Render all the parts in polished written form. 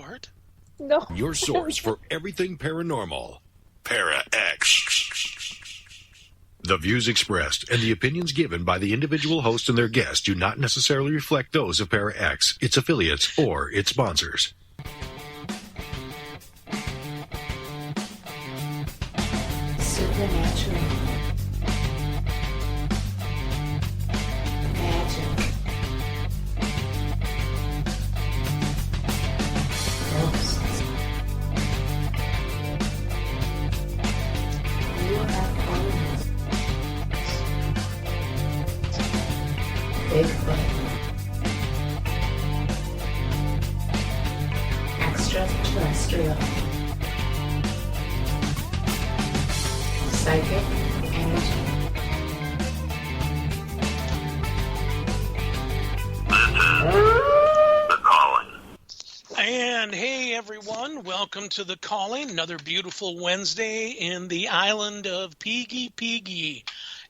fart? No. Your source for everything paranormal. Para-X. The views expressed and the opinions given by the individual host and their guests do not necessarily reflect those of Para-X, its affiliates, or its sponsors. Supernatural. Magic. Ghosts. UFOs. Bigfoot. Extraterrestrial. Psychic energy. The Calling. And hey, everyone, welcome to The Calling, another beautiful Wednesday in the island of Piggy.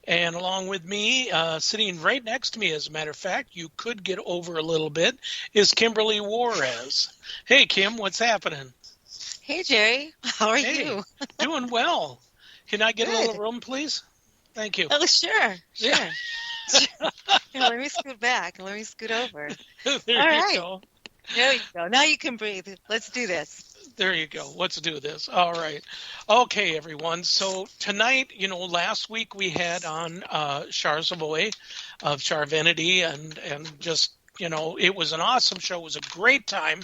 And along with me, sitting right next to me, as a matter of fact, you could get over a little bit, is Kimberly Juarez. Hey, Kim, what's happening? Hey, Jerry. How are you? Doing well. Can I get Good. a little room, please? Thank you. Oh, sure. Yeah. Here, let me scoot back. Let me scoot over. There All you right. go. There you go. Now you can breathe. Let's do this. There you go. Let's do this. All right. Okay, everyone. So tonight, last week we had on Char Savoie of Char Vanity, and just, it was an awesome show. It was a great time.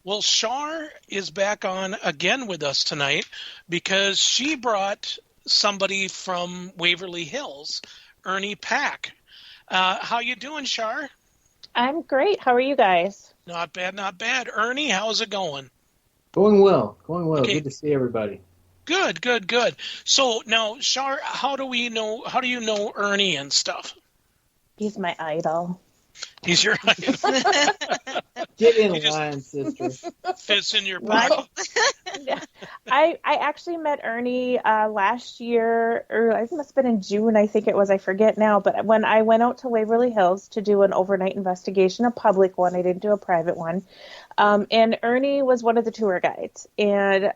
Well, Char is back on again with us tonight because she brought somebody from Waverly Hills, Ernie Pack. How you doing, Char? I'm great. How are you guys? Not bad, not bad. Ernie, how's it going? Going well. Okay. Good to see everybody. Good. So now, Char, how do you know Ernie and stuff? He's my idol. He's your idol. Get in line, sister. Fits in your pocket. I actually met Ernie last year, or it must have been in June, I think it was. I forget now. But when I went out to Waverly Hills to do an overnight investigation, a public one, I didn't do a private one. And Ernie was one of the tour guides. And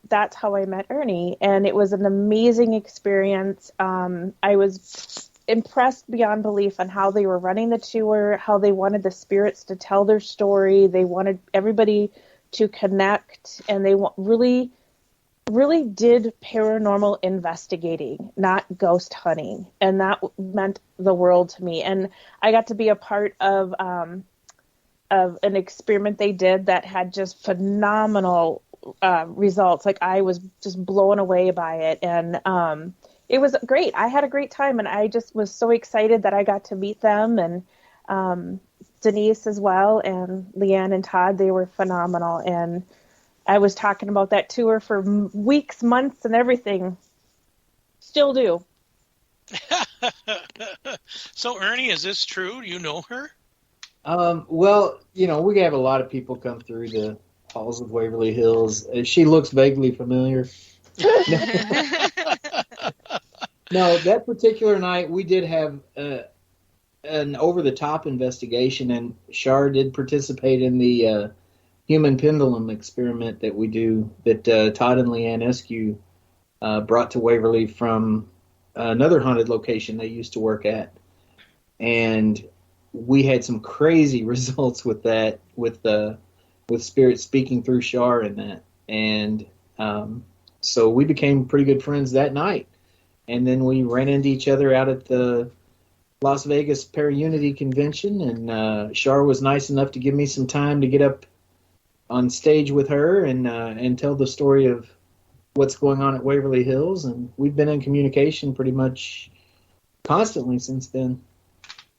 that's how I met Ernie. And it was an amazing experience. I was impressed beyond belief on how they were running the tour, how they wanted the spirits to tell their story. They wanted everybody to connect, and they really did paranormal investigating, not ghost hunting. And that meant the world to me. And I got to be a part of an experiment they did that had just phenomenal results. Like, I was just blown away by it. And it was great. I had a great time, and I just was so excited that I got to meet them, and Denise as well, and Leanne and Todd. They were phenomenal, and I was talking about that tour for weeks, months, and everything. Still do. So, Ernie, is this true? Do you know her? Well, we have a lot of people come through the halls of Waverly Hills. She looks vaguely familiar. No, that particular night we did have an over-the-top investigation, and Char did participate in the human pendulum experiment that we do, that Todd and Leanne Eskew brought to Waverly from another haunted location they used to work at. And we had some crazy results with that, with spirits speaking through Char and that. And so we became pretty good friends that night. And then we ran into each other out at the Las Vegas Para-Unity Convention, and Char was nice enough to give me some time to get up on stage with her and tell the story of what's going on at Waverly Hills. And we've been in communication pretty much constantly since then.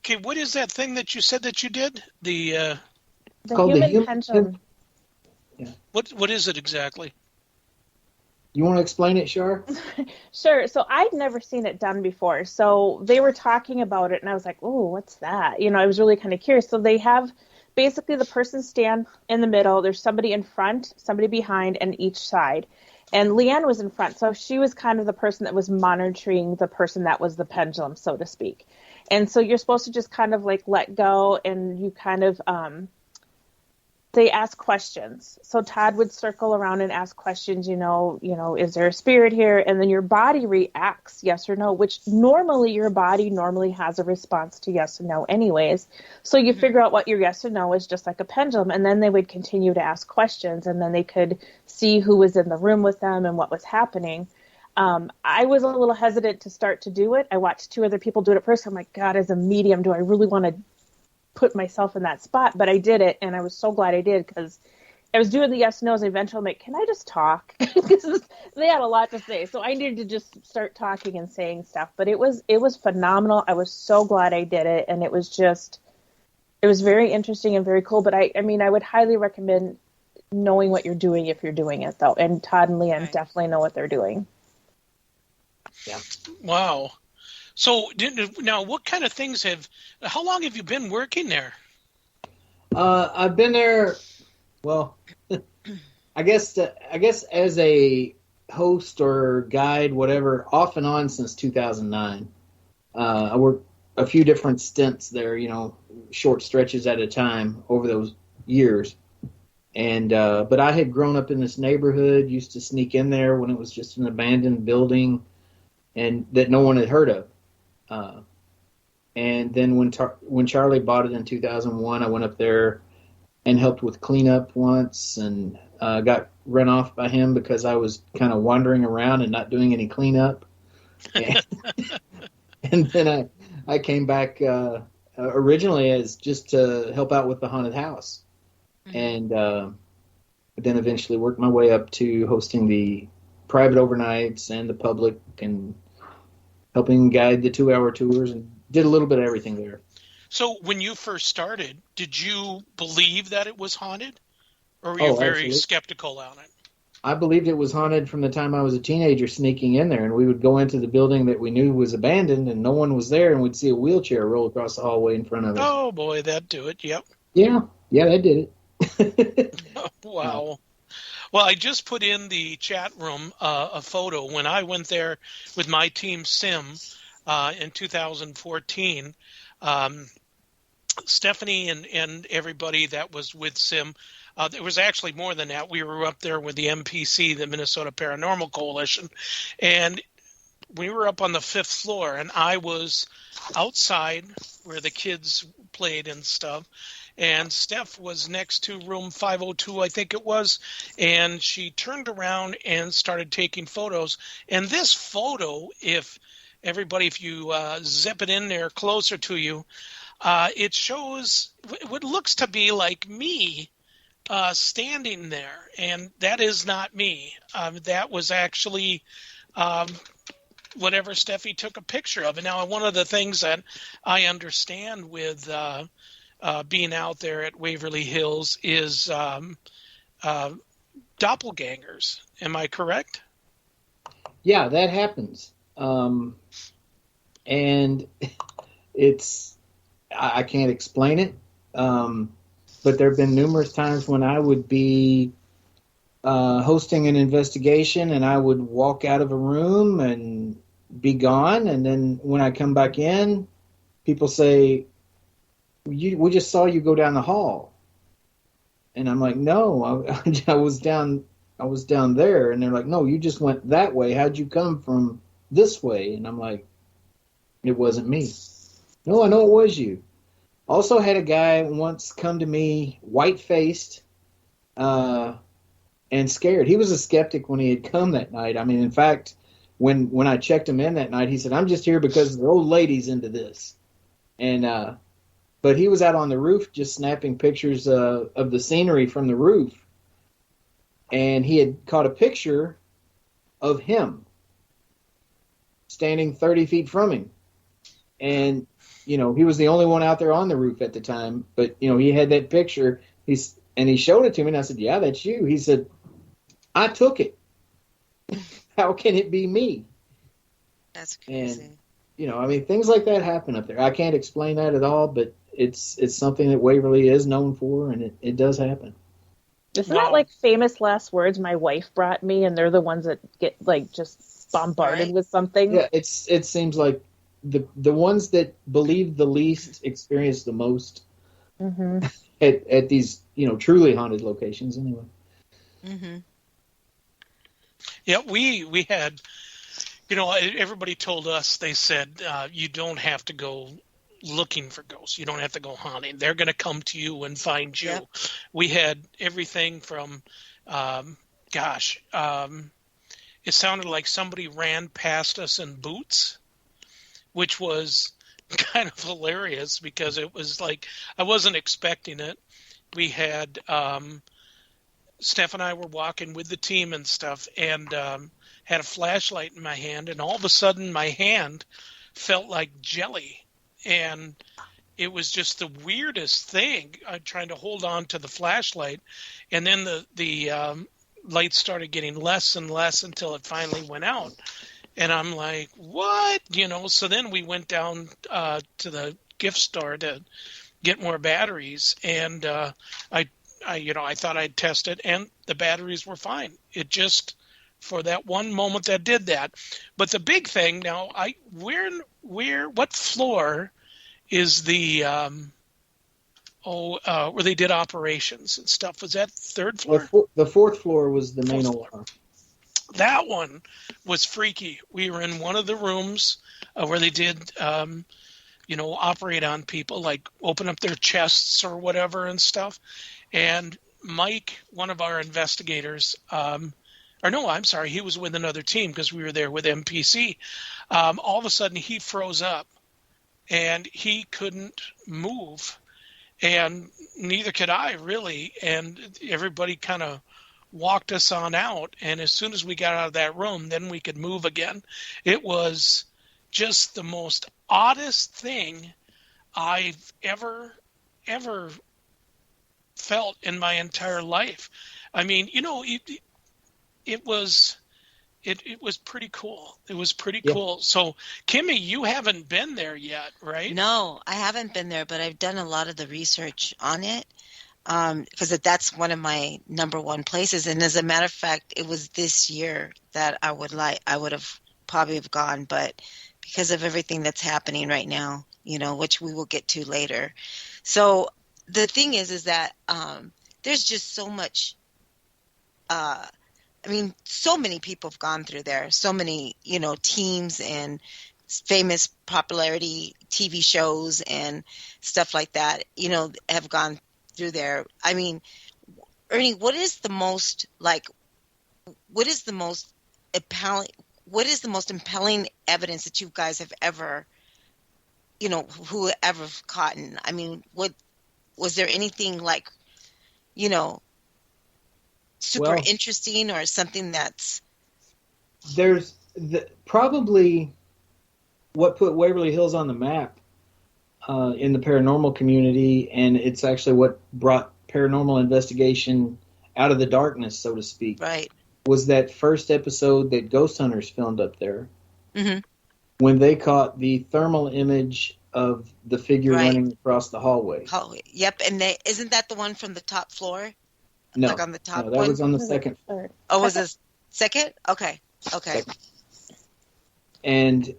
Okay, what is that thing that you said that you did? The called human pendulum. Yeah. What is it exactly? You want to explain it, Char? Sure. So I'd never seen it done before. So they were talking about it, and I was like, "Oh, what's that?" I was really kind of curious. So they have basically the person stand in the middle. There's somebody in front, somebody behind, and each side. And Leanne was in front, so she was kind of the person that was monitoring the person that was the pendulum, so to speak. And so you're supposed to just kind of like let go, and you kind of they ask questions. So Todd would circle around and ask questions, is there a spirit here? And then your body reacts yes or no, which normally your body normally has a response to yes or no anyways. So you figure out what your yes or no is, just like a pendulum. And then they would continue to ask questions, and then they could see who was in the room with them and what was happening. I was a little hesitant to start to do it. I watched 2 other people do it at first. I'm like, God, as a medium, do I really want to put myself in that spot? But I did it, and I was so glad I did, because I was doing the yes no's, and eventually I'm like, can I just talk? Because they had a lot to say, so I needed to just start talking and saying stuff. But it was phenomenal. I was so glad I did it, and it was very interesting and very cool. But I mean, I would highly recommend knowing what you're doing if you're doing it, though. And Todd and Leanne definitely know what they're doing. Yeah. Wow. So now, what kind of things how long have you been working there? I've been there, well, I guess as a host or guide, whatever, off and on since 2009. I worked a few different stints there, short stretches at a time over those years. And but I had grown up in this neighborhood, used to sneak in there when it was just an abandoned building and that no one had heard of. And then when Charlie bought it in 2001, I went up there and helped with cleanup once, and got run off by him because I was kind of wandering around and not doing any cleanup. And then I came back originally as just to help out with the haunted house, and then eventually worked my way up to hosting the private overnights and the public, and helping guide the 2-hour tours, and did a little bit of everything there. So when you first started, did you believe that it was haunted, or were you very absolutely skeptical on it? I believed it was haunted from the time I was a teenager, sneaking in there, and we would go into the building that we knew was abandoned and no one was there, and we'd see a wheelchair roll across the hallway in front of us. Oh boy, that'd do it. Yep. Yeah, that did it. Wow. Well, I just put in the chat room a photo when I went there with my team Sim in 2014. Stephanie and everybody that was with Sim, there was actually more than that. We were up there with the MPC, the Minnesota Paranormal Coalition, and we were up on the 5th floor, and I was outside where the kids played and stuff. And Steph was next to room 502, I think it was, and she turned around and started taking photos. And this photo, if you zip it in there closer to you, it shows what looks to be like me standing there, and that is not me. That was actually whatever Steffi took a picture of. And now one of the things that I understand with being out there at Waverly Hills is doppelgangers. Am I correct? Yeah, that happens. And I can't explain it. But there have been numerous times when I would be hosting an investigation, and I would walk out of a room and be gone. And then when I come back in, people say, we just saw you go down the hall. And I'm like, no, I was down there. And they're like, no, you just went that way. How'd you come from this way? And I'm like, it wasn't me. No, I know it was you. Also had a guy once come to me white-faced and scared. He was a skeptic when he had come that night. I mean, in fact, when I checked him in that night, he said, I'm just here because the old lady's into this. And but he was out on the roof just snapping pictures of the scenery from the roof. And he had caught a picture of him standing 30 feet from him. And, he was the only one out there on the roof at the time. But, he had that picture. He showed it to me, and I said, yeah, that's you. He said, I took it. How can it be me? That's crazy. And, things like that happen up there. I can't explain that at all, but it's something that Waverly is known for, and it does happen. Isn't that like famous last words my wife brought me, and they're the ones that get just bombarded with something? Yeah, it seems like the ones that believe the least experience the most. Mm-hmm. at these, truly haunted locations anyway. Mm-hmm. Yeah, we had, everybody told us, they said, you don't have to go looking for ghosts. You don't have to go hunting. They're going to come to you and find you. Yep. We had everything from, um, it sounded like somebody ran past us in boots, which was kind of hilarious because it was like, I wasn't expecting it. We had, Steph and I were walking with the team and stuff, and had a flashlight in my hand, and all of a sudden my hand felt like jelly, and it was just the weirdest thing. Trying to hold on to the flashlight, and then the light started getting less and less until it finally went out, and I'm like, what? So then we went down to the gift store to get more batteries, and I thought I'd test it, and the batteries were fine. It just, for that one moment that did that. But the big thing now, what floor is the, where they did operations and stuff? Was that third floor? The fourth floor was the main Fourth alarm. That one was freaky. We were in one of the rooms where they did, operate on people, like open up their chests or whatever and stuff. And Mike, one of our investigators, he was with another team because we were there with MPC. All of a sudden, he froze up, and he couldn't move, and neither could I, really. And everybody kind of walked us on out, and as soon as we got out of that room, then we could move again. It was just the most oddest thing I've ever felt in my entire life. I mean, it was pretty cool. It was pretty cool. So, Kimmy, you haven't been there yet, right? No, I haven't been there, but I've done a lot of the research on it because that's one of my number one places. And as a matter of fact, it was this year that I would have probably have gone, but because of everything that's happening right now, which we will get to later. So the thing is that there's just so much. So many people have gone through there. So many, teams and famous popularity TV shows and stuff like that, have gone through there. I mean, Ernie, what is the most impelling evidence that you guys have ever, whoever caught in? I mean, was there anything like, super interesting or something that's... There's probably what put Waverly Hills on the map in the paranormal community, and it's actually what brought paranormal investigation out of the darkness, so to speak. Right. Was that first episode that Ghost Hunters filmed up there, mm-hmm. when they caught the thermal image of the figure running across the hallway. Yep, and isn't that the one from the top floor? No, like on the top that was on the second floor. Oh, was it second? Okay. Second. And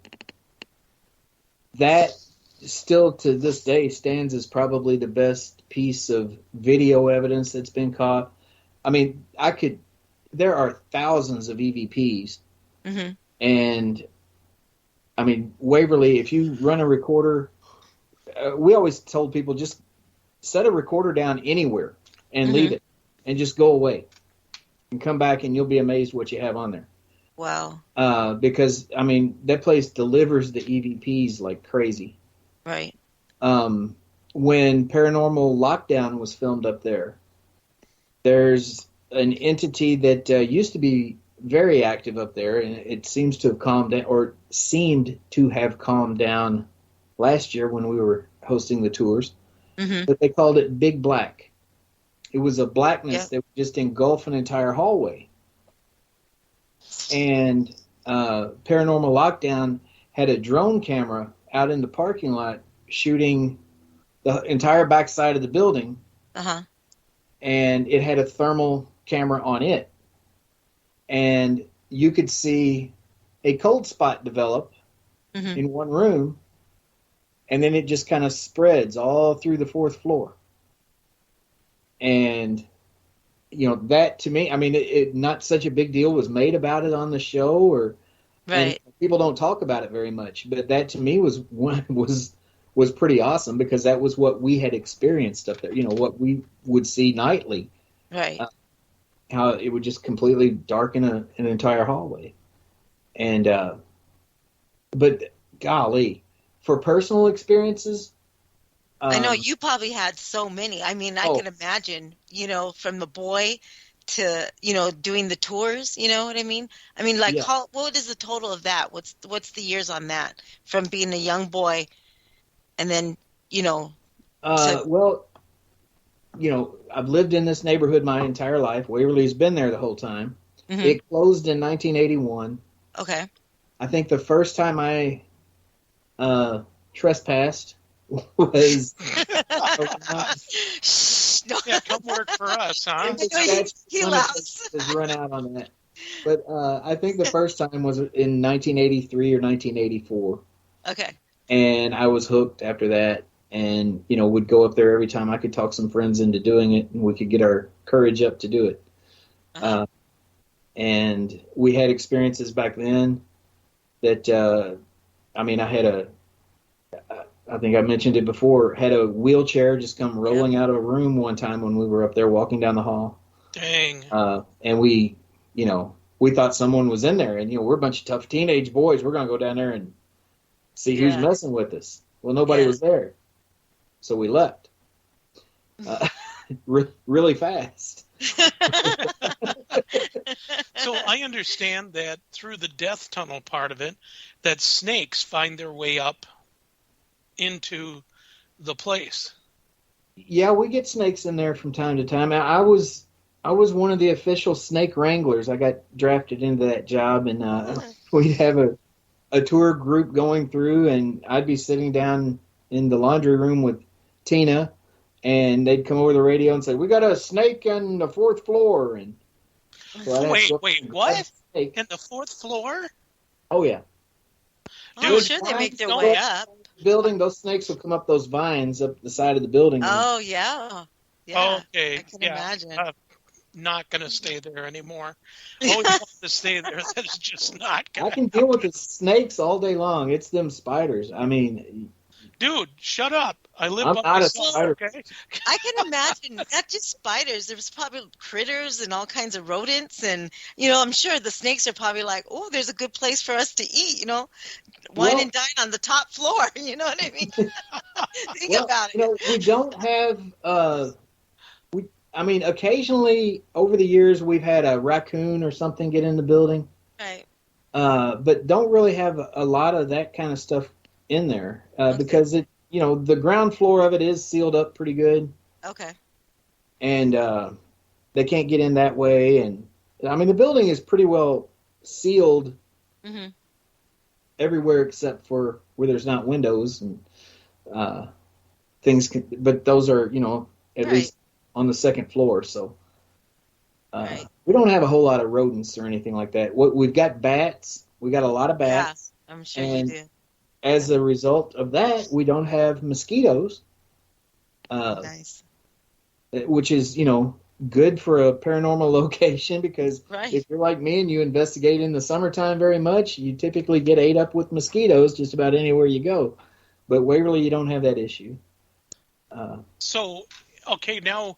that still to this day stands as probably the best piece of video evidence that's been caught. I mean, there are thousands of EVPs, mm-hmm. and I mean, Waverly, if you run a recorder, we always told people just set a recorder down anywhere and mm-hmm. leave it and just go away and come back and you'll be amazed what you have on there. Wow. Because, I mean, that place delivers the EVPs like crazy. Right. When Paranormal Lockdown was filmed up there, there's an entity that used to be very active up there, and it seems to have calmed down, or seemed to have calmed down last year when we were hosting the tours. Mm-hmm. But they called it Big Black. It was a blackness that would just engulf an entire hallway. And Paranormal Lockdown had a drone camera out in the parking lot shooting the entire backside of the building. Uh-huh. And it had a thermal camera on it. And you could see a cold spot develop mm-hmm. in one room, and then it just kind of spreads all through the fourth floor. And that to me, I mean, it not such a big deal was made about it on the show, or and Right. people don't talk about it very much. But that to me was pretty awesome, because that was what we had experienced up there. What we would see nightly, Right. how it would just completely darken an entire hallway. And but golly, for personal experiences, I know you probably had so many. I mean, I Oh. can imagine, from the boy to, doing the tours, you know what I mean? I mean, like, Yeah. what is the total of that? What's the years on that from being a young boy and then, Well, I've lived in this neighborhood my entire life. Waverly's been there the whole time. Mhm. It closed in 1981. Okay. I think the first time I trespassed was Shh, no. Yeah, come work for us, huh? He laughs. has run out on that. But I think the first time was in 1983 or 1984, Okay. and I was hooked after that. And would go up there every time I could talk some friends into doing it, and we could get our courage up to do it. Uh-huh. And we had experiences back then that I mean, I think I mentioned it before, had a wheelchair just come rolling out of a room one time when we were up there walking down the hall. Dang. And we thought someone was in there, and we're a bunch of tough teenage boys. We're going to go down there and see who's Yeah. messing with us. Well, nobody Yeah. was there. So we left really fast. So I understand that through the death tunnel part of it, that snakes find their way up into the place. Yeah, we get snakes in there from time to time. I was one of the official snake wranglers. I got drafted into that job, and we'd have a tour group going through, and I'd be sitting down in the laundry room with Tina, and they'd come over the radio and say, "We got a snake on the 4th floor." And so I'd have to go Wait, and grab what? the snake. In the 4th floor? Oh yeah, I'm Dude, sure they make their don't- way up. building. Those snakes will come up those vines up the side of the building. Oh, yeah. Yeah. Okay. I can yeah. imagine. Not going to stay there anymore. Always wanted to stay there. That's just not I going to can deal with the snakes all day long. It's them spiders. I mean, Dude, shut up. I live I'm by not a myself, spider. okay? I can imagine not just spiders. There's probably critters and all kinds of rodents, and I'm sure the snakes are probably like, "Oh, there's a good place for us to eat." Wine Well- and dine on the top floor. You know what I mean? Think about it. we don't have. Occasionally over the years we've had a raccoon or something get in the building, Right. but don't really have a lot of that kind of stuff in there because the ground floor of it is sealed up pretty good, Okay. and they can't get in that way. And I mean, the building is pretty well sealed Hmm. everywhere except for where there's not windows and things. But those are at Right. least on the 2nd floor, so Right. we don't have a whole lot of rodents or anything like that. We've got bats. We got a lot of bats. Yeah, I'm sure and you do. As a result of that, we don't have mosquitoes, Nice. which is good for a paranormal location, because Right. if you're like me and you investigate in the summertime very much, you typically get ate up with mosquitoes just about anywhere you go. But Waverly, you don't have that issue. So, okay, now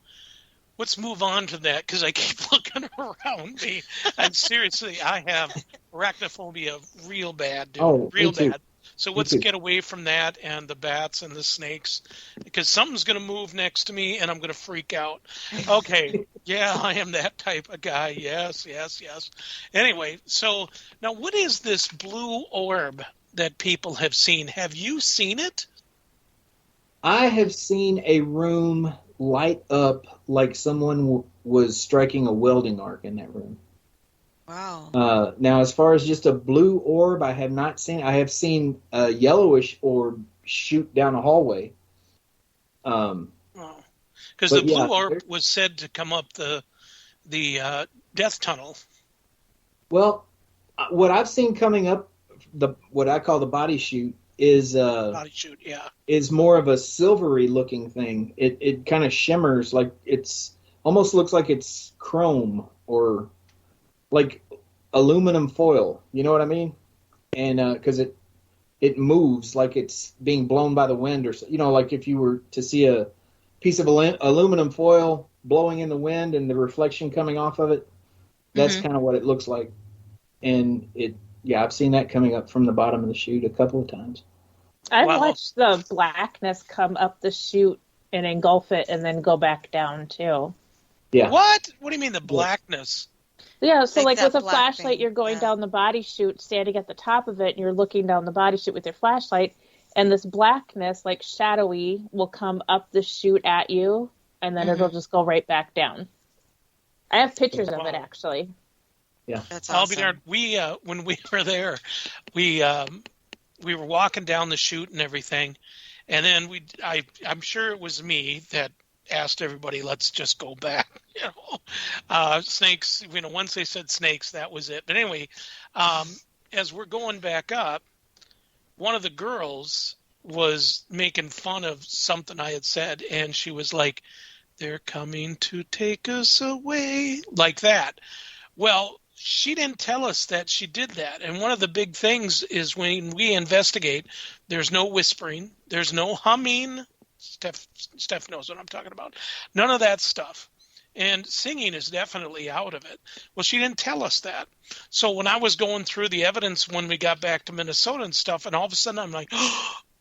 let's move on to that because I keep looking around me. And seriously, I have arachnophobia real bad, dude. Oh, me real too. bad. So Me let's too. get away from that and the bats and the snakes because something's going to move next to me and I'm going to freak out. Okay, yeah, I am that type of guy. Yes. Anyway, so now what is this blue orb that people have seen? Have you seen it? I have seen a room light up like someone was striking a welding arc in that room. Wow. Now, as far as just a blue orb, I have not seen. I have seen a yellowish orb shoot down a hallway. Because But the blue yeah, orb there- was said to come up the death tunnel. Well, what I've seen coming up, what I call the body chute, is Body shoot, yeah. is more of a silvery looking thing. It kind of shimmers like it's almost looks like it's chrome or like aluminum foil. You know what I mean? And because it moves like it's being blown by the wind, or like if you were to see a piece of aluminum foil blowing in the wind and the reflection coming off of it, that's kind of what it looks like. And I've seen that coming up from the bottom of the chute a couple of times. I've watched the blackness come up the chute and engulf it and then go back down too. Yeah. What do you mean the blackness? Yeah, so like that with a black flashlight, thing, you're going yeah. down the body chute, standing at the top of it, and you're looking down the body chute with your flashlight, and this blackness, like shadowy, will come up the chute at you, and then it'll just go right back down. I have pictures of it, actually. Yeah. That's I'll be awesome. there. We when we were there, we were walking down the chute and everything, and then I'm sure it was me that asked everybody, let's just go back. Snakes, once they said snakes, that was it. But anyway, as we're going back up, one of the girls was making fun of something I had said, and she was like, they're coming to take us away, like that. Well, she didn't tell us that she did that. And one of the big things is when we investigate, there's no whispering, there's no humming. Steph knows what I'm talking about. None of that stuff. And singing is definitely out of it. Well, she didn't tell us that. So when I was going through the evidence when we got back to Minnesota and stuff, and all of a sudden I'm like,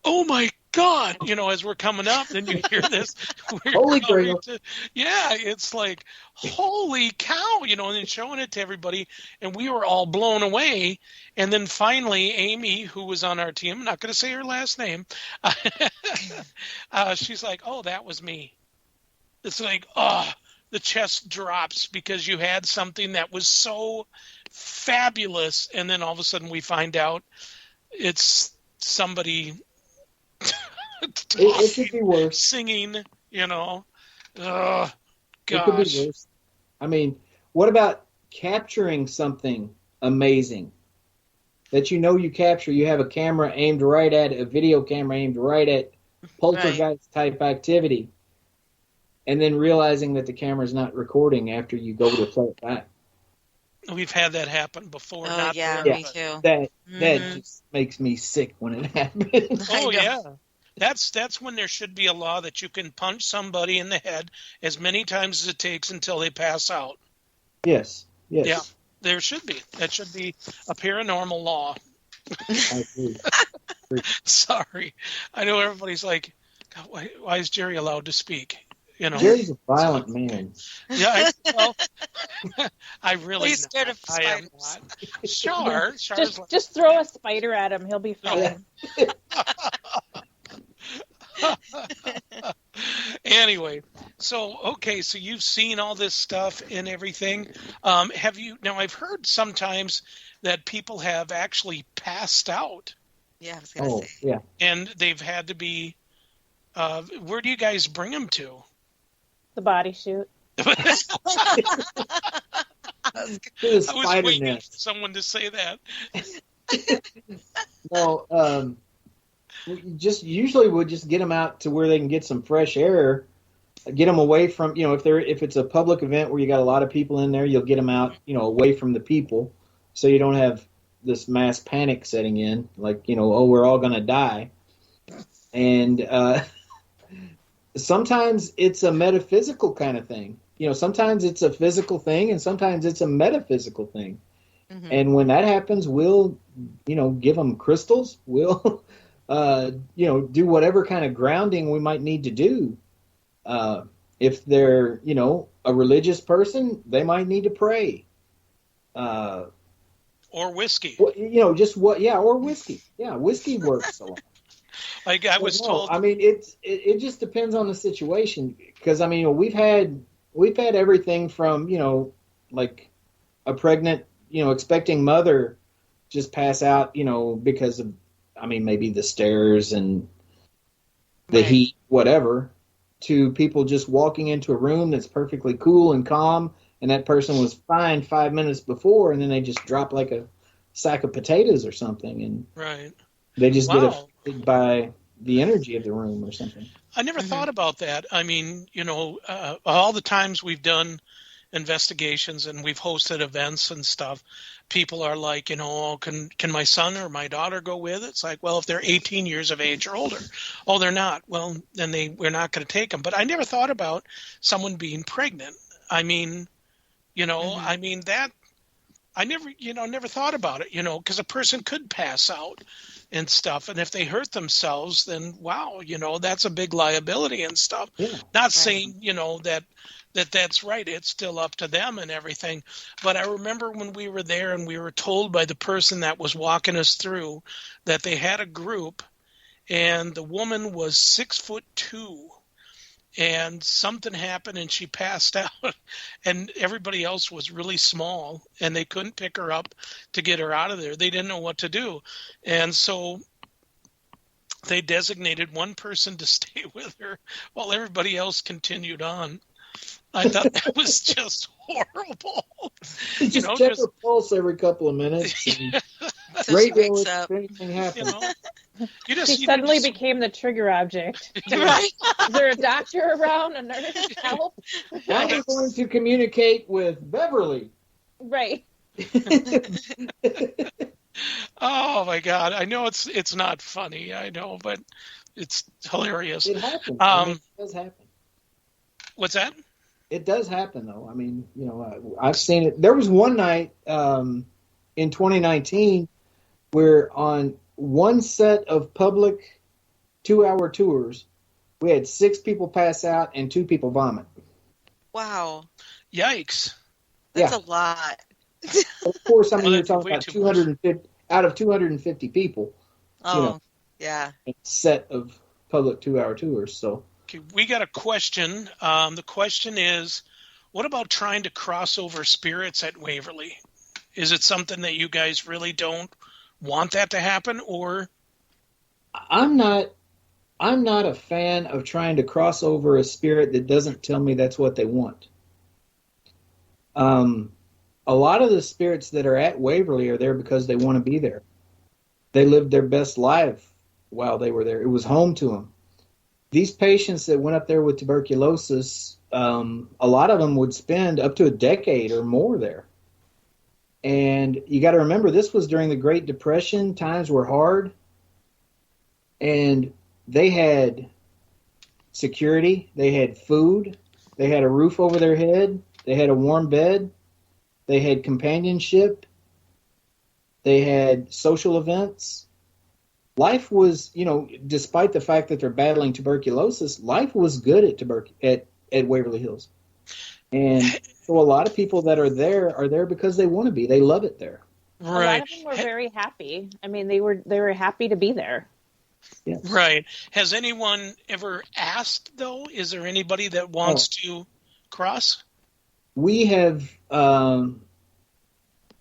oh my God, as we're coming up, then you hear this. Holy grail. It's like, holy cow, and then showing it to everybody. And we were all blown away. And then finally, Amy, who was on our team, I'm not going to say her last name, she's like, oh, that was me. It's like, the chest drops because you had something that was so fabulous. And then all of a sudden we find out it's somebody it could be worse. Singing, Gosh. It could be worse. I mean, what about capturing something amazing that you capture? You have a camera aimed right at a video camera aimed right at poltergeist type activity, and then realizing that the camera's not recording after you go to play it back. We've had that happen before. Oh, not yeah, forever. me too. That just makes me sick when it happens. Oh, yeah. That's when there should be a law that you can punch somebody in the head as many times as it takes until they pass out. Yes. Yeah, there should be. That should be a paranormal law. I agree. Sorry. I know everybody's like, God, why is Jerry allowed to speak? Jerry's a violent man. Yeah, I really He's scared of I am spiders. not. Just throw a spider at him. He'll be fine. Anyway, so you've seen all this stuff and everything. Have you? Now, I've heard sometimes that people have actually passed out. Yeah, I was going to say. Yeah. And they've had to be. Where do you guys bring them to? The body chute. I was waiting for someone to say that. No, usually we'll just get them out to where they can get some fresh air, get them away from, if it's a public event where you got a lot of people in there, you'll get them out, away from the people, so you don't have this mass panic setting in, like, we're all going to die. And sometimes it's a metaphysical kind of thing. Sometimes it's a physical thing, and sometimes it's a metaphysical thing. Mm-hmm. And when that happens, we'll, give them crystals. We'll, do whatever kind of grounding we might need to do. If they're, a religious person, they might need to pray. Or whiskey. Or whiskey. Yeah, whiskey works a lot. Like I was told. I mean, it just depends on the situation. Because, I mean, we've had everything from, like a pregnant, expecting mother just pass out, because of, maybe the stairs and the heat, whatever, to people just walking into a room that's perfectly cool and calm, and that person was fine 5 minutes before, and then they just drop like a sack of potatoes or something, and they just get affected by the energy of the room or something. I never thought about that. I mean, all the times we've done investigations and we've hosted events and stuff, people are like, oh, can my son or my daughter go with it? It's like, well, if they're 18 years of age or older. Oh, they're not. Well, then we're not going to take them. But I never thought about someone being pregnant. I mean, I mean that I never thought about it, because a person could pass out and stuff. And if they hurt themselves, then wow, that's a big liability and stuff. Yeah. Not saying, that's right. It's still up to them and everything. But I remember when we were there and we were told by the person that was walking us through that they had a group and the woman was 6'2". And something happened and she passed out and everybody else was really small and they couldn't pick her up to get her out of there. They didn't know what to do. And so they designated one person to stay with her while everybody else continued on. I thought that was just horrible. Just check her pulse every couple of minutes. Radio if anything happens. She suddenly became the trigger object. Right. Is there a doctor around, a nurse? Help? Now we're going to communicate with Beverly. Right. Oh my God! I know it's not funny. I know, but it's hilarious. It happens. It does happen. What's that? It does happen, though. I mean, I've seen it. There was one night in 2019 where on one set of public 2-hour tours, we had 6 people pass out and 2 people vomit. Wow. Yikes. That's a lot. Of course, I mean, you're talking way about too 250 out of 250 people. Oh, yeah. A set of public 2-hour tours. So Okay, we got a question. The question is, what about trying to cross over spirits at Waverly? Is it something that you guys really don't want that to happen, or? I'm not a fan of trying to cross over a spirit that doesn't tell me that's what they want. A lot of the spirits that are at Waverly are there because they want to be there. They lived their best life while they were there. It was home to them. These patients that went up there with tuberculosis, a lot of them would spend up to a decade or more there. And you got to remember, this was during the Great Depression. Times were hard. And they had security. They had food. They had a roof over their head. They had a warm bed. They had companionship. They had social events. Life was, despite the fact that they're battling tuberculosis, life was good at Waverly Hills. And so a lot of people that are there because they want to be. They love it there. Right. A lot of them were very happy. I mean, they were happy to be there. Yes. Right. Has anyone ever asked, though? Is there anybody that wants to cross? We have,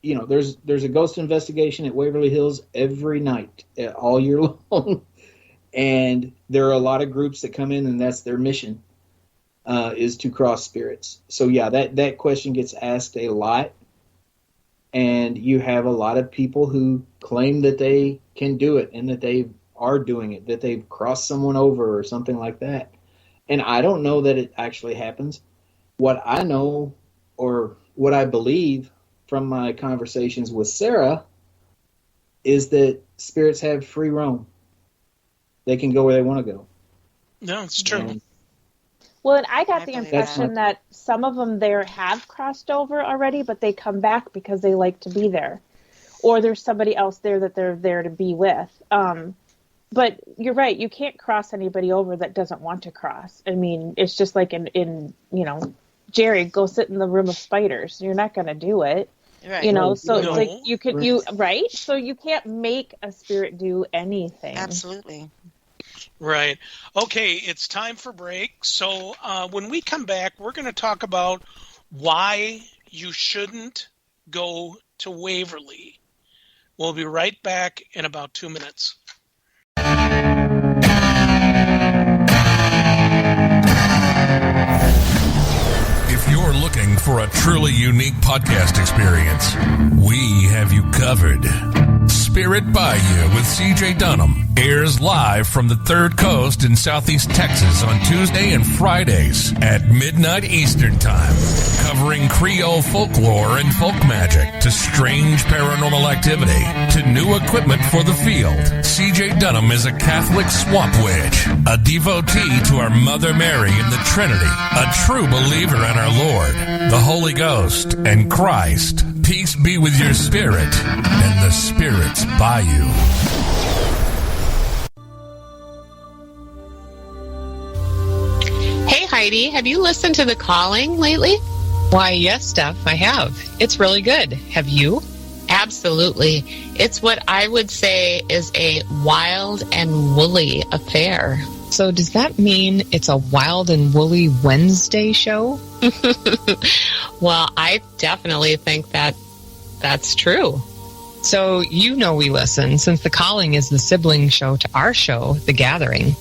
there's a ghost investigation at Waverly Hills every night, all year long. And there are a lot of groups that come in, and that's their mission, is to cross spirits. So, yeah, that question gets asked a lot. And you have a lot of people who claim that they can do it and that they are doing it, that they've crossed someone over or something like that. And I don't know that it actually happens. What I know, or what I believe from my conversations with Sarah, is that spirits have free roam. They can go where they want to go. No, it's true. And Well, and I got the believe impression that some of them there have crossed over already, but they come back because they like to be there. Or there's somebody else there that they're there to be with. But you're right, you can't cross anybody over that doesn't want to cross. I mean, it's just like in Jerry, go sit in the room of spiders. You're not going to do it. Right. So it's No. like right? So you can't make a spirit do anything. Absolutely. Right. Okay, it's time for break. So when we come back, we're going to talk about why you shouldn't go to Waverly. We'll be right back in about 2 minutes. If you're looking for a truly unique podcast experience, we have you covered. Spirit Bayou with CJ Dunham airs live from the Third Coast in Southeast Texas on Tuesday and Fridays at midnight Eastern Time, covering Creole folklore and folk magic to strange paranormal activity to new equipment for the field. CJ Dunham is a Catholic swamp witch, a devotee to our Mother Mary in the Trinity, a true believer in our Lord, the Holy Ghost, and Christ. Peace be with your spirit and the spirits by you. Hey Heidi, have you listened to The Calling lately? Why, yes, Steph, I have. It's really good. Have you? Absolutely. It's what I would say is a wild and woolly affair. So does that mean it's a wild and woolly Wednesday show? Well, I definitely think that that's true. So you know we listen, since The Calling is the sibling show to our show, The Gathering.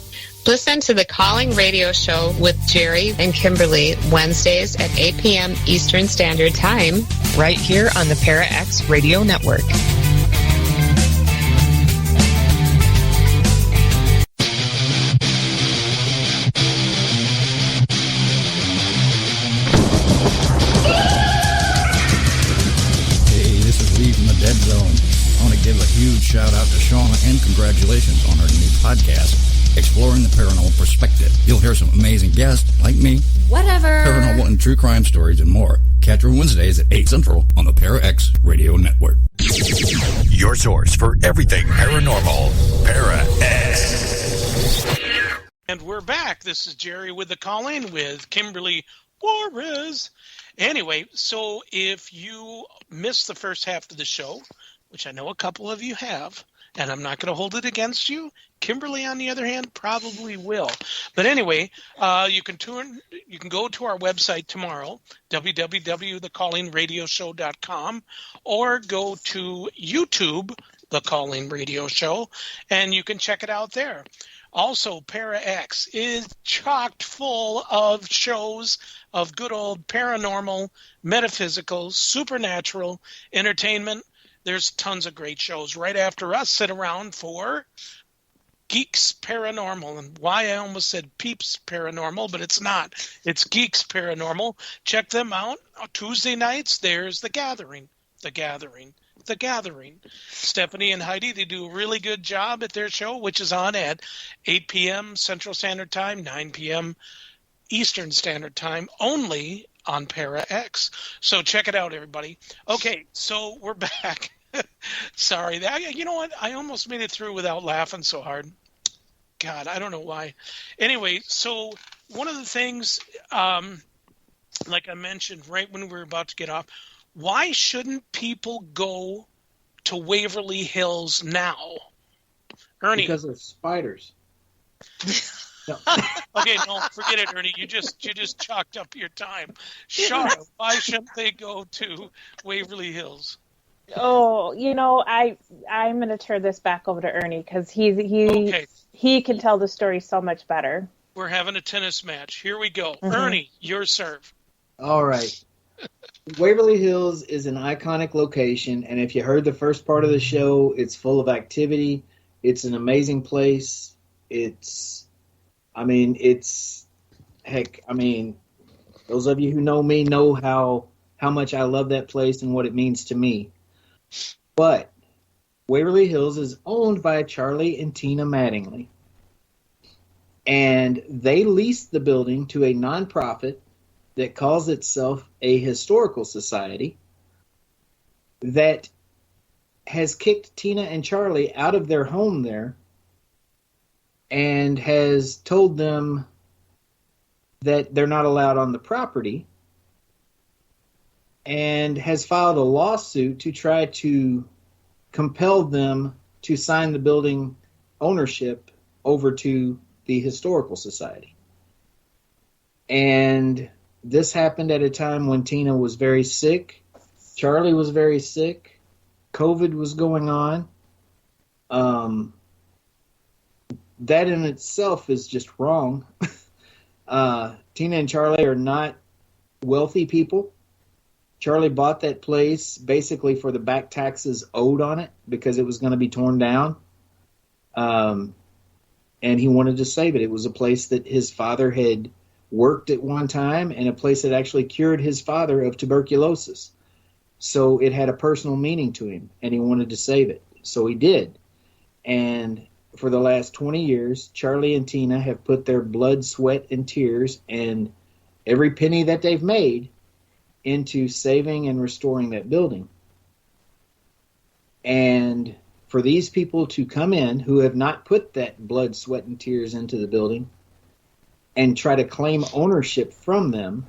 Listen to The Calling radio show with Jerry and Kimberly Wednesdays at 8 p.m. Eastern Standard Time. Right here on the Para X Radio Network. Dead Zone. I want to give a huge shout out to Shauna and congratulations on her new podcast, Exploring the Paranormal Perspective. You'll hear some amazing guests like me, paranormal and true crime stories, and more. Catch her Wednesdays at 8 Central on the Para X Radio Network. Your source for everything paranormal. Para X. And we're back. This is Jerry with The Calling with Kimberly Juarez. Anyway, so if you missed the first half of the show, which I know a couple of you have, and I'm not going to hold it against you, Kimberly, on the other hand, probably will. But anyway, you can go to our website tomorrow, www.thecallingradioshow.com, or go to YouTube, The Calling Radio Show, and you can check it out there. Also, Para X is chocked full of shows of good old paranormal, metaphysical, supernatural entertainment. There's tons of great shows. Right after us, sit around for Geeks Paranormal. And why I almost said Peeps Paranormal, but it's not. It's Geeks Paranormal. Check them out. Tuesday nights, there's The Gathering. The Gathering. The Gathering. Stephanie and Heidi, they do a really good job at their show, which is on at 8 p.m. Central Standard Time, 9 p.m. Eastern Standard Time, only on Para X. So check it out, everybody. Okay, so we're back. Sorry. You know what? I almost made it through without laughing so hard. God, I don't know why. Anyway, so one of the things, like I mentioned right when we were about to get off, why shouldn't people go to Waverly Hills now? Ernie. Because of spiders. No. Okay, no, forget it, Ernie. You just chalked up your time. Char, why shouldn't they go to Waverly Hills? Oh, I'm going to turn this back over to Ernie because Okay. he can tell the story so much better. We're having a tennis match. Here we go. Mm-hmm. Ernie, your serve. All right. Waverly Hills is an iconic location, and if you heard the first part of the show, it's full of activity. It's an amazing place. Those of you who know me know how much I love that place and what it means to me. But Waverly Hills is owned by Charlie and Tina Mattingly, and they leased the building to a nonprofit that calls itself a historical society that has kicked Tina and Charlie out of their home there and has told them that they're not allowed on the property and has filed a lawsuit to try to compel them to sign the building ownership over to the historical society. And this happened at a time when Tina was very sick. Charlie was very sick. COVID was going on. That in itself is just wrong. Tina and Charlie are not wealthy people. Charlie bought that place basically for the back taxes owed on it because it was going to be torn down. And he wanted to save it. It was a place that his father had worked at one time and a place that actually cured his father of tuberculosis. So it had a personal meaning to him, and he wanted to save it. So he did. And for the last 20 years, Charlie and Tina have put their blood, sweat, and tears and every penny that they've made into saving and restoring that building. And for these people to come in who have not put that blood, sweat, and tears into the building and try to claim ownership from them,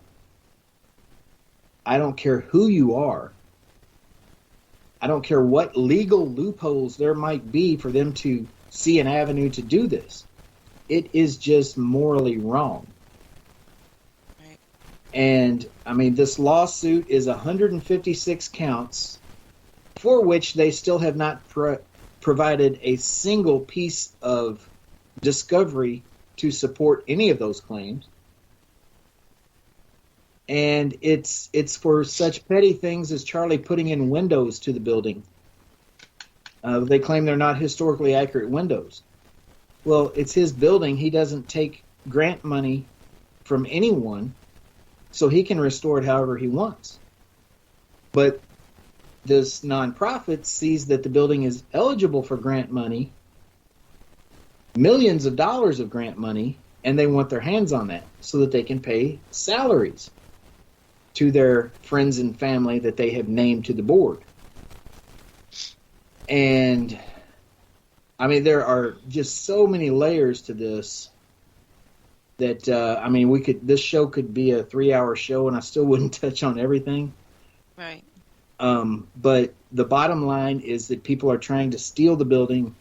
I don't care who you are. I don't care what legal loopholes there might be for them to see an avenue to do this. It is just morally wrong. Right. And, I mean, this lawsuit is 156 counts for which they still have not provided a single piece of discovery to support any of those claims. And it's for such petty things as Charlie putting in windows to the building. They claim they're not historically accurate windows. Well, it's his building. He doesn't take grant money from anyone, so he can restore it however he wants. But this nonprofit sees that the building is eligible for grant money, millions of dollars of grant money, and they want their hands on that so that they can pay salaries to their friends and family that they have named to the board. And, I mean, there are just so many layers to this that, I mean, this show could be a 3-hour show and I still wouldn't touch on everything. Right. But the bottom line is that people are trying to steal the building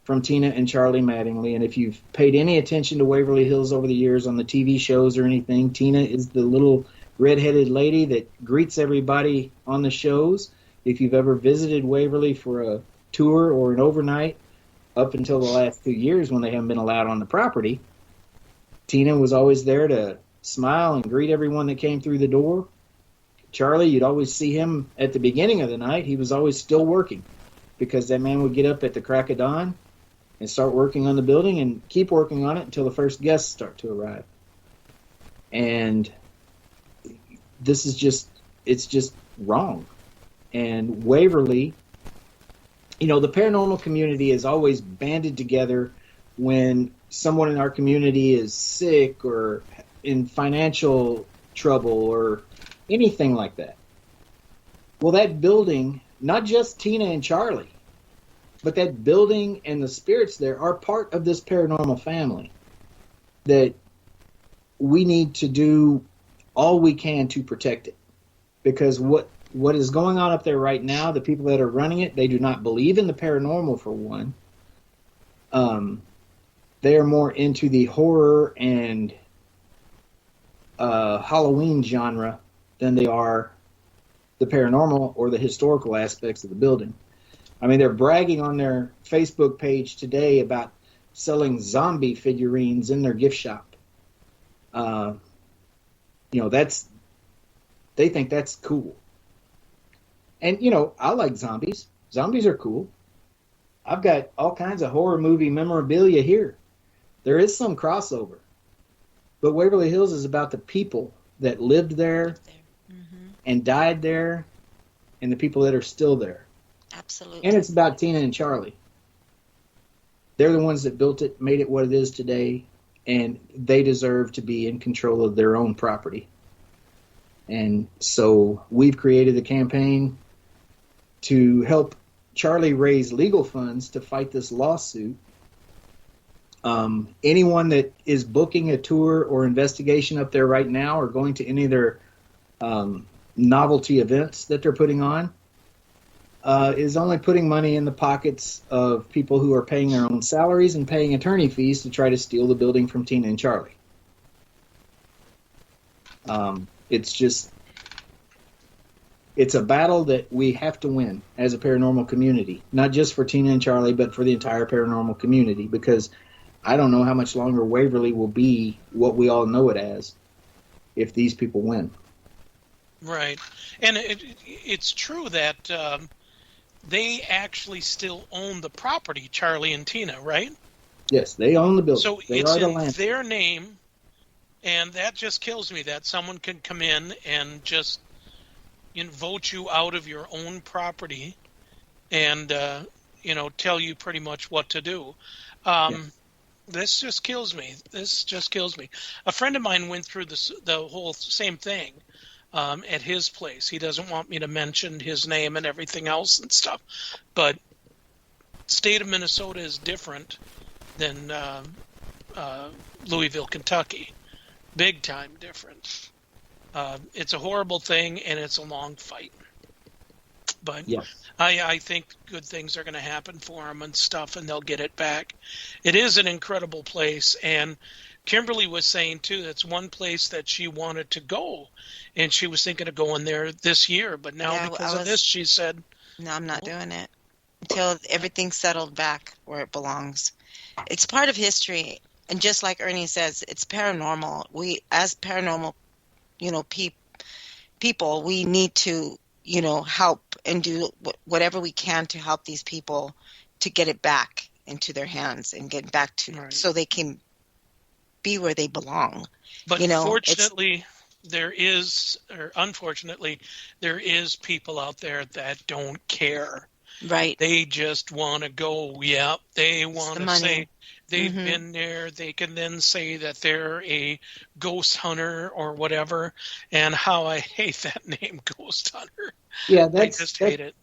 from Tina and Charlie Mattingly. And if you've paid any attention to Waverly Hills over the years on the TV shows or anything, Tina is the little redheaded lady that greets everybody on the shows. If you've ever visited Waverly for a tour or an overnight, up until the last 2 years when they haven't been allowed on the property, Tina was always there to smile and greet everyone that came through the door. Charlie, you'd always see him at the beginning of the night. He was always still working because that man would get up at the crack of dawn and start working on the building and keep working on it until the first guests start to arrive. And this is it's just wrong. And Waverly, you know, the paranormal community is always banded together when someone in our community is sick or in financial trouble or anything like that. Well, that building, not just Tina and Charlie, but that building and the spirits there are part of this paranormal family that we need to do all we can to protect it. Because what is going on up there right now, the people that are running it, they do not believe in the paranormal, for one. They are more into the horror and Halloween genre than they are the paranormal or the historical aspects of the building. I mean, they're bragging on their Facebook page today about selling zombie figurines in their gift shop. You know, they think that's cool. And, you know, I like zombies. Zombies are cool. I've got all kinds of horror movie memorabilia here. There is some crossover. But Waverly Hills is about the people that lived there and died there and the people that are still there. Absolutely. And it's about Tina and Charlie. They're the ones that built it, made it what it is today, and they deserve to be in control of their own property. And so we've created a campaign to help Charlie raise legal funds to fight this lawsuit. Anyone that is booking a tour or investigation up there right now or going to any of their novelty events that they're putting on is only putting money in the pockets of people who are paying their own salaries and paying attorney fees to try to steal the building from Tina and Charlie. It's a battle that we have to win as a paranormal community, not just for Tina and Charlie, but for the entire paranormal community, because I don't know how much longer Waverly will be what we all know it as if these people win. Right. And it's true that they actually still own the property, Charlie and Tina, right? Yes, they own the building. So They it's are the in land. their name, and that just kills me that someone can come in and just vote you out of your own property and, tell you pretty much what to do. This just kills me. This just kills me. A friend of mine went through the whole same thing at his place. He doesn't want me to mention his name and everything else and stuff. But state of Minnesota is different than Louisville, Kentucky. Big time different. It's a horrible thing, and it's a long fight. But I think good things are going to happen for them and stuff, and they'll get it back. It is an incredible place, and Kimberly was saying, too, that's one place that she wanted to go, and she was thinking of going there this year. But now because of this, she said, no, I'm not doing it until everything's settled back where it belongs. It's part of history, and just like Ernie says, it's paranormal. We, as paranormal, people, we need to, help and do whatever we can to help these people to get it back into their hands and get back to so they can be where they belong. But unfortunately, there is people out there that don't care. Right. They just want to go. Yeah, they want to say they've been there. They can then say that they're a ghost hunter or whatever. And how I hate that name, ghost hunter. Yeah, I just hate it.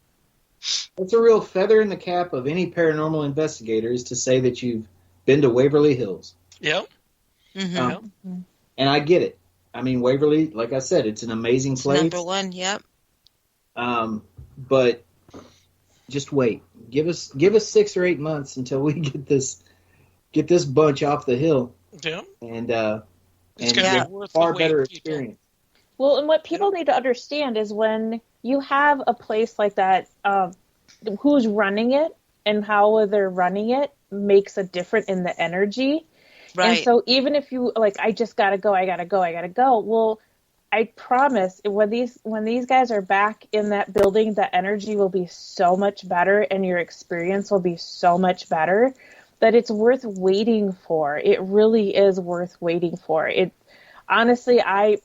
That's a real feather in the cap of any paranormal investigator is to say that you've been to Waverly Hills. Yep. And I get it. I mean, Waverly, like I said, it's an amazing place. Number one, yep. But just wait. Give us 6 or 8 months until we get this bunch off the hill. Yeah. And it's going to be worth the far wait, better people. experience. Well, and what people need to understand is when you have a place like that, who's running it and how they're running it makes a difference in the energy. Right. And so even if you I just gotta go. Well, I promise when these guys are back in that building, the energy will be so much better and your experience will be so much better that it's worth waiting for. It really is worth waiting for. It honestly,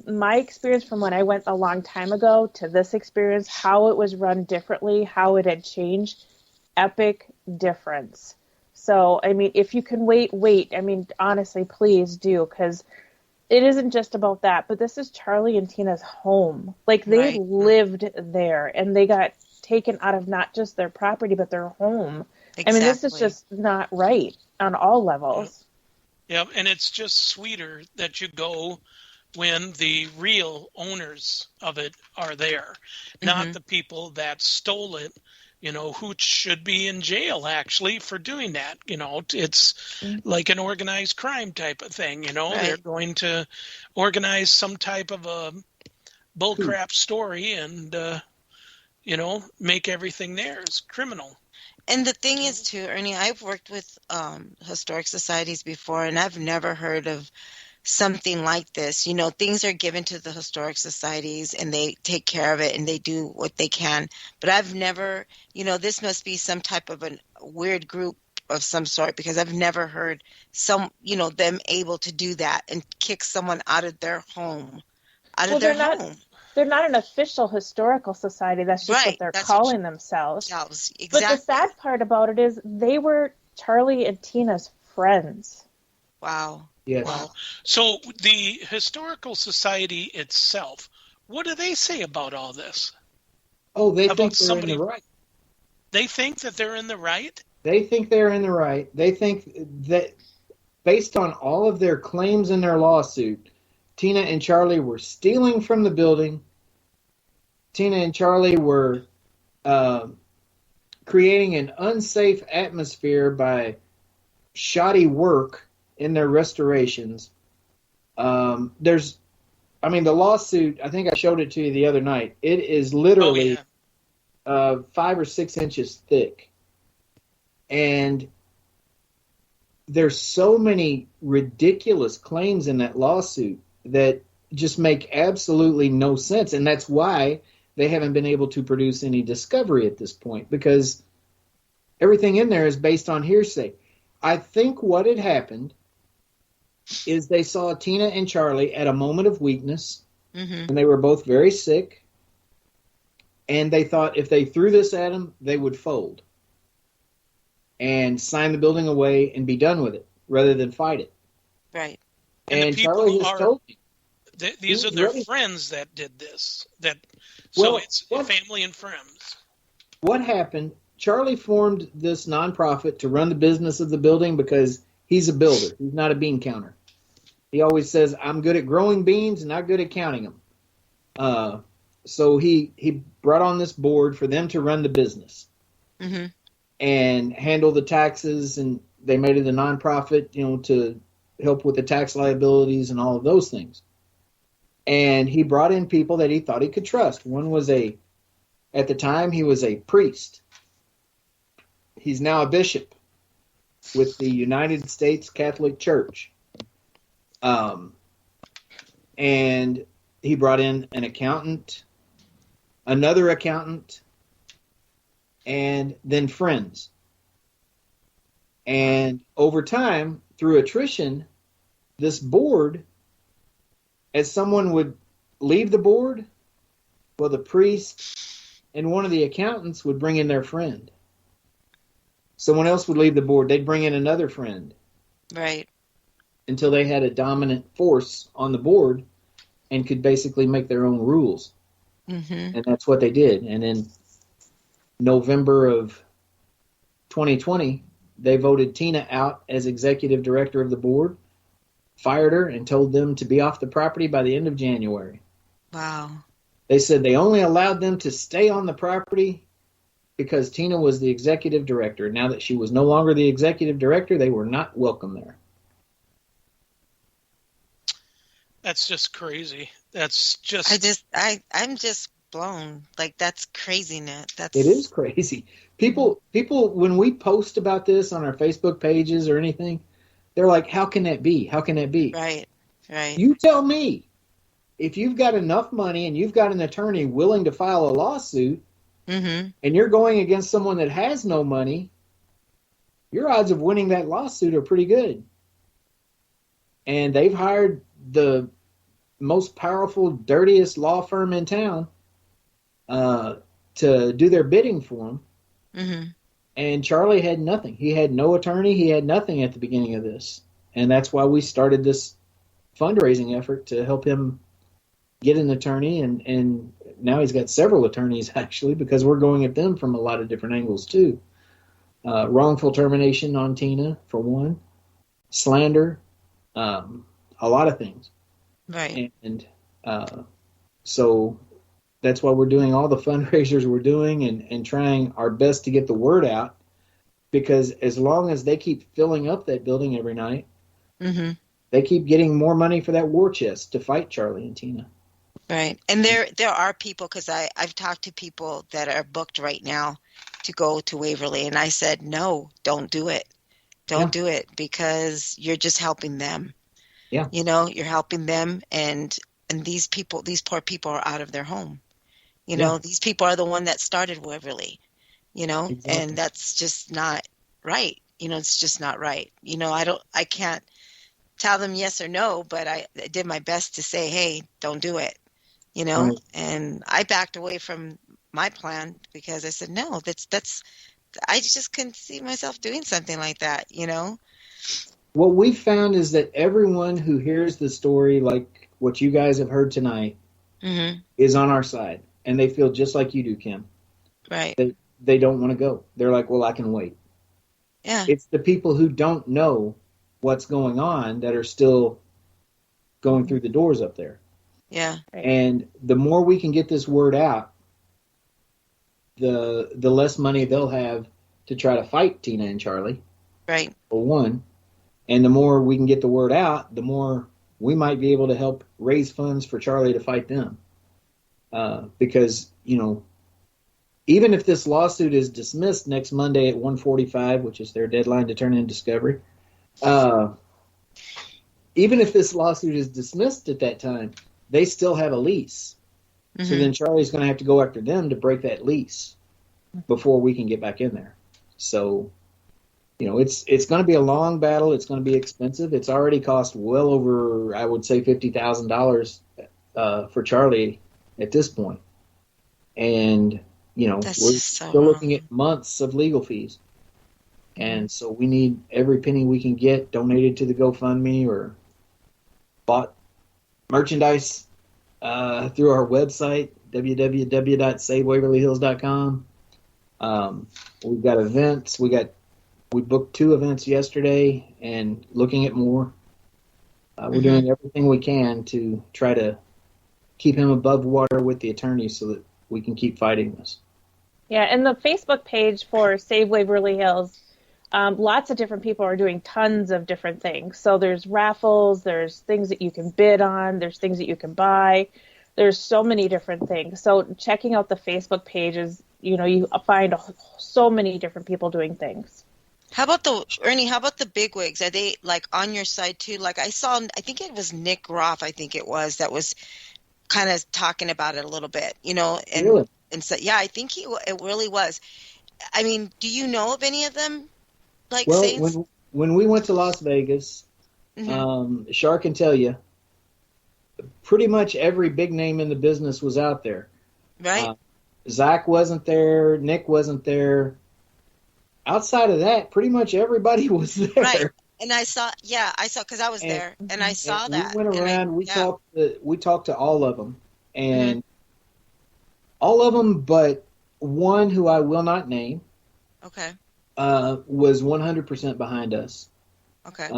my experience from when I went a long time ago to this experience, how it was run differently, how it had changed, epic difference. So, I mean, if you can wait. I mean, honestly, please do, because it isn't just about that, but this is Charlie and Tina's home. They lived there, and they got taken out of not just their property, but their home. Exactly. I mean, this is just not right on all levels. Yeah, and it's just sweeter that you go when the real owners of it are there, not the people that stole it, who should be in jail actually for doing that. It's like an organized crime type of thing, They're going to organize some type of a bullcrap story and, make everything theirs. Criminal. And the thing is, too, Ernie, I've worked with historic societies before, and I've never heard of something like this. Things are given to the historic societies, and they take care of it, and they do what they can. But I've never, this must be some type of a weird group of some sort, because I've never heard them able to do that and kick someone out of their home, home. They're not an official historical society. That's just what they're calling themselves. Exactly. But the sad part about it is they were Charlie and Tina's friends. Wow. Yes. Wow. So the historical society itself, what do they say about all this? Oh, they think they're in the right. They think that they're in the right? They think they're in the right. They think that based on all of their claims in their lawsuit, Tina and Charlie were stealing from the building. Tina and Charlie were creating an unsafe atmosphere by shoddy work in their restorations. The lawsuit, I think I showed it to you the other night. It is literally 5 or 6 inches thick. And there's so many ridiculous claims in that lawsuit that just make absolutely no sense. And that's why they haven't been able to produce any discovery at this point, because everything in there is based on hearsay. I think what had happened is they saw Tina and Charlie at a moment of weakness, and they were both very sick, and they thought if they threw this at them, they would fold and sign the building away and be done with it rather than fight it. Right. And Charlie has told me. These are their friends that did this. So it's family and friends. What happened, Charlie formed this nonprofit to run the business of the building because he's a builder. He's not a bean counter. He always says, I'm good at growing beans and not good at counting them. So he brought on this board for them to run the business and handle the taxes, and they made it a nonprofit, to help with the tax liabilities and all of those things. And he brought in people that he thought he could trust. One was at the time, he was a priest. He's now a bishop with the United States Catholic Church. And he brought in an accountant, another accountant, and then friends. And over time, through attrition, this board, as someone would leave the board, well, the priest and one of the accountants would bring in their friend. Someone else would leave the board. They'd bring in another friend. Right. Until they had a dominant force on the board and could basically make their own rules. And that's what they did. And in November of 2020, they voted Tina out as executive director of the board, fired her, and told them to be off the property by the end of January. Wow. They said they only allowed them to stay on the property because Tina was the executive director. Now that she was no longer the executive director, they were not welcome there. That's just crazy. That's just... I'm just blown. Like, that's craziness. It is crazy. People, when we post about this on our Facebook pages or anything, they're like, how can that be? How can that be? Right. You tell me. If you've got enough money and you've got an attorney willing to file a lawsuit, and you're going against someone that has no money, your odds of winning that lawsuit are pretty good. And they've hired the most powerful, dirtiest law firm in town to do their bidding for them. And Charlie had nothing. He had no attorney. He had nothing at the beginning of this. And that's why we started this fundraising effort to help him get an attorney. And now he's got several attorneys, actually, because we're going at them from a lot of different angles, too. Wrongful termination on Tina, for one. Slander. A lot of things. Right. And so that's why we're doing all the fundraisers we're doing and trying our best to get the word out, because as long as they keep filling up that building every night, they keep getting more money for that war chest to fight Charlie and Tina. Right. And there are people, because I've talked to people that are booked right now to go to Waverly, and I said, no, don't do it. Don't do it, because you're just helping them. Yeah. You're helping them, and these poor people are out of their home. These people are the one that started Waverly, exactly. And that's just not right. It's just not right. I can't tell them yes or no, but I did my best to say, hey, don't do it, right. And I backed away from my plan because I said, no, I just couldn't see myself doing something like that, What we found is that everyone who hears the story, like what you guys have heard tonight, is on our side. And they feel just like you do, Kim. Right. They don't want to go. They're like, well, I can wait. Yeah. It's the people who don't know what's going on that are still going through the doors up there. Yeah. And the more we can get this word out, the less money they'll have to try to fight Tina and Charlie. Right. For one. And the more we can get the word out, the more we might be able to help raise funds for Charlie to fight them. Because, even if this lawsuit is dismissed next Monday at 1:45, which is their deadline to turn in discovery, even if this lawsuit is dismissed at that time, they still have a lease. Mm-hmm. So then Charlie's going to have to go after them to break that lease before we can get back in there. So, it's going to be a long battle. It's going to be expensive. It's already cost well over, I would say, $50,000 for Charlie at this point. And, we're still looking at months of legal fees. And so we need every penny we can get donated to the GoFundMe or bought merchandise through our website, www.savewaverlyhills.com. We've got events. We booked 2 events yesterday and looking at more. We're doing everything we can to try to keep him above water with the attorneys so that we can keep fighting this. Yeah, and the Facebook page for Save Waverly Hills, lots of different people are doing tons of different things. So there's raffles, there's things that you can bid on, there's things that you can buy. There's so many different things. So checking out the Facebook pages, you find so many different people doing things. Ernie, how about the bigwigs? Are they like on your side too? Like I think it was Nick Roth, I think it was, that was kind of talking about it a little bit, and really? And so, yeah, I think it really was. I mean, do you know of any of them? Like, well, when we went to Las Vegas, Char can tell you, pretty much every big name in the business was out there. Right. Zach wasn't there. Nick wasn't there. Outside of that, pretty much everybody was there. Right. And I saw, because I was there, and I saw that. We went around. We talked to all of them, and all of them, but one who I will not name. Okay. Was 100% behind us. Okay.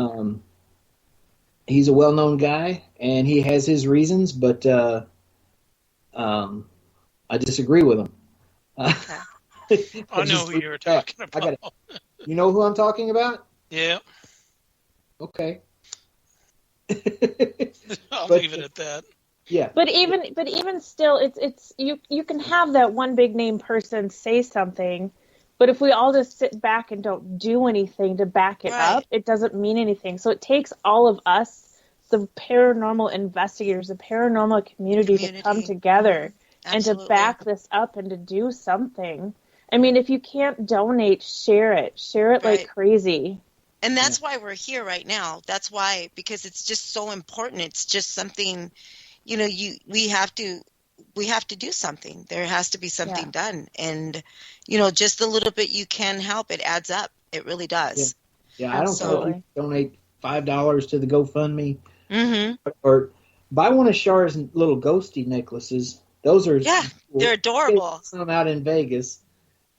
He's a well-known guy, and he has his reasons, but I disagree with him. Okay. I know who you're talking about. You know who I'm talking about? Yeah. Okay. I'll leave it at that. Yeah. But even still, it's you can have that one big name person say something, but if we all just sit back and don't do anything to back it up, it doesn't mean anything. So it takes all of us, the paranormal investigators, the paranormal community to come together and to back this up and to do something. I mean, if you can't donate, share it like crazy. And that's why we're here right now. That's why, because it's just so important. It's just something, we have to do something. There has to be something done. And, just the little bit you can help, it adds up. It really does. Yeah, I don't care if you donate $5 to the GoFundMe or buy one of Char's little ghosty necklaces. Those are cool. They're adorable. I'm out in Vegas,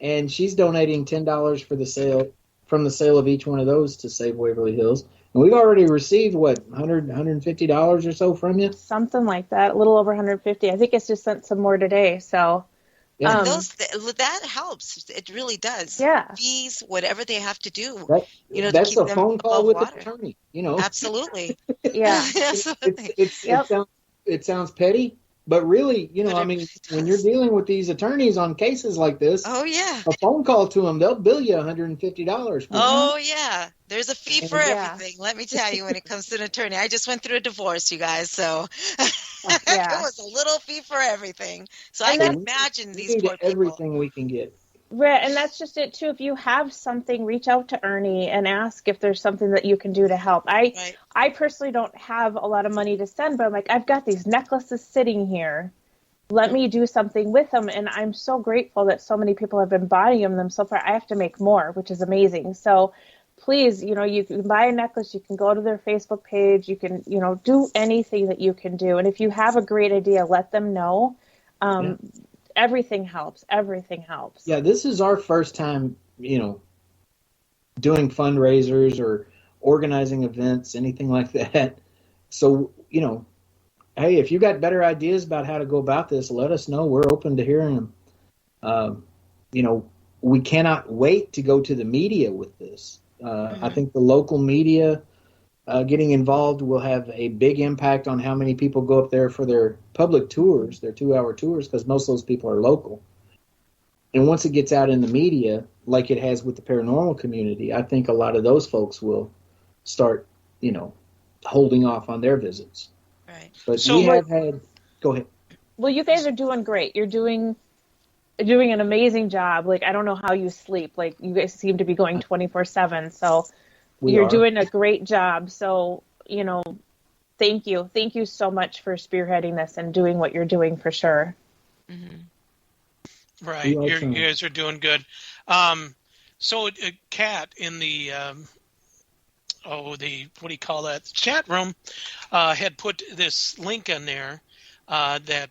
and she's donating $10 for the sale. From the sale of each one of those to Save Waverly Hills. And we've already received, $150 or so from you? Something like that, a little over $150. I think it's just sent some more today. So that helps. It really does. Yeah. Fees, whatever they have to do. That's a phone call with an attorney. Absolutely. Yeah. Absolutely. It sounds petty. But really, when you're dealing with these attorneys on cases like this, a phone call to them, they'll bill you $150. Oh, yeah. There's a fee for everything. Let me tell you, when it comes to an attorney. I just went through a divorce, you guys, so it was a little fee for everything. So I can imagine these poor people. Everything we can get. Right, and that's just it, too. If you have something, reach out to Ernie and ask if there's something that you can do to help. I personally don't have a lot of money to send, but I'm like, I've got these necklaces sitting here. Let me do something with them, and I'm so grateful that so many people have been buying them so far. I have to make more, which is amazing. So please, you can buy a necklace, you can go to their Facebook page, you can, do anything that you can do. And if you have a great idea, let them know. Everything helps. Everything helps. Yeah, this is our first time, doing fundraisers or organizing events, anything like that. So, hey, if you got better ideas about how to go about this, let us know. We're open to hearing them. We cannot wait to go to the media with this. I think the local media getting involved will have a big impact on how many people go up there for their public tours, their 2-hour tours, because most of those people are local. And once it gets out in the media, like it has with the paranormal community, I think a lot of those folks will start, holding off on their visits. Right. But So- we have had. Go ahead. Well, you guys are doing great. You're doing an amazing job. Like, I don't know how you sleep. Like, you guys seem to be going 24/7. So you're doing a great job. So, thank you. Thank you so much for spearheading this and doing what you're doing for sure. Mm-hmm. Right. You guys are doing good. So Kat in the what do you call that? Chat room had put this link in there that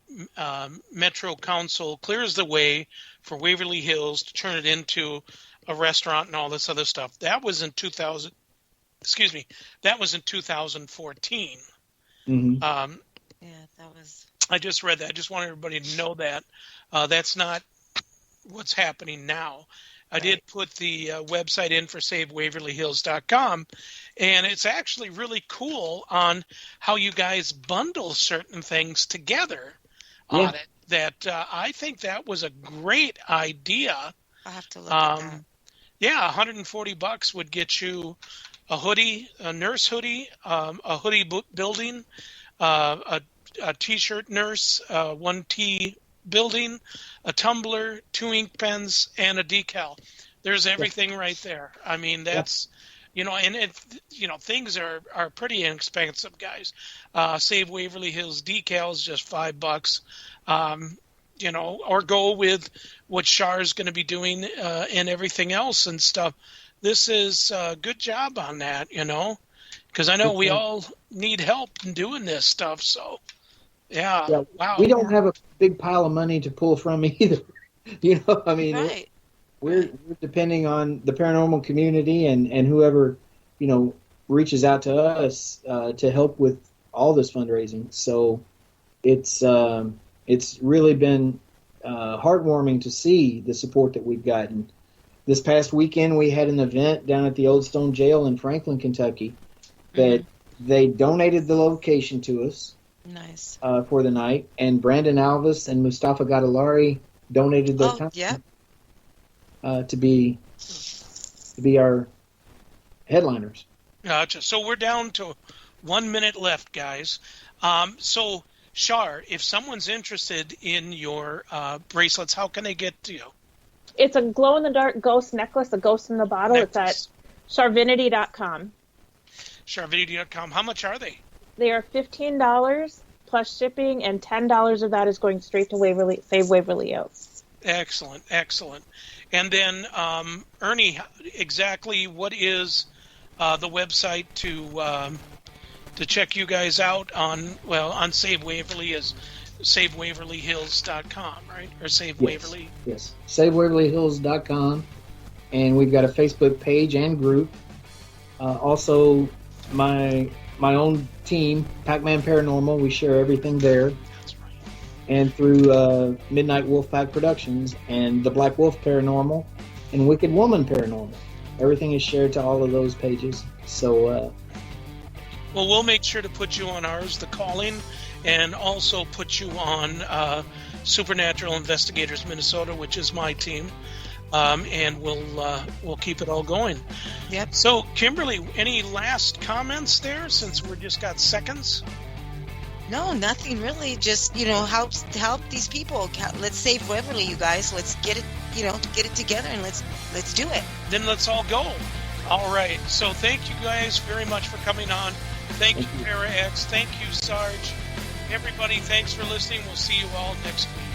Metro Council clears the way for Waverly Hills to turn it into a restaurant and all this other stuff. That was in 2000. Excuse me. That was in 2014. Mm-hmm. Yeah, that was. I just read that. I just want everybody to know that that's not what's happening now. I did put the website in for SaveWaverlyHills.com, and it's actually really cool on how you guys bundle certain things together on it. That I think that was a great idea. I'll have to look at that. Yeah, $140 would get you a hoodie, a nurse hoodie, a hoodie building, a T-shirt nurse, 1T building, a tumbler, 2 ink pens, and a decal. There's everything right there. I mean, that's, and things are pretty inexpensive, guys. Save Waverly Hills decals, just $5. Or go with what Char's going to be doing and everything else and stuff. This is a good job on that, because I know we all need help in doing this stuff. So, wow. We don't have a big pile of money to pull from either. I mean, right. we're depending on the paranormal community and whoever, reaches out to us to help with all this fundraising. So it's really been heartwarming to see the support that we've gotten. This past weekend, we had an event down at the Old Stone Jail in Franklin, Kentucky, that they donated the location to us. Nice. For the night, and Brandon Alvis and Mustafa Gadalari donated their time to be our headliners. Gotcha. So we're down to 1 minute left, guys. So Char, if someone's interested in your bracelets, how can they get to you? It's a glow-in-the-dark ghost necklace, a ghost in the bottle. It's at charvinity.com. Charvinity.com. How much are they? They are $15 plus shipping, and $10 of that is going straight to Save Waverly Hills. Excellent, excellent. And then, Ernie, exactly what is the website to check you guys out on Save Waverly is SaveWaverlyHills.com, right? Or Save Waverly? Yes, SaveWaverlyHills.com, and we've got a Facebook page and group. Also, my own team, Pac-Man Paranormal, we share everything there. That's right. And through Midnight Wolfpack Productions and the Black Wolf Paranormal and Wicked Woman Paranormal. Everything is shared to all of those pages. So, well, we'll make sure to put you on ours, The Calling, and also put you on Supernatural Investigators Minnesota, which is my team. And we'll keep it all going. Yep. So, Kimberly, any last comments there, since we're just got seconds? No, nothing really. Just help these people. Let's save Waverly, you guys. Let's get it together and let's do it. Then let's all go. All right. So, thank you guys very much for coming on. Thank you, Para X. Thank you, Sarge. Everybody, thanks for listening. We'll see you all next week.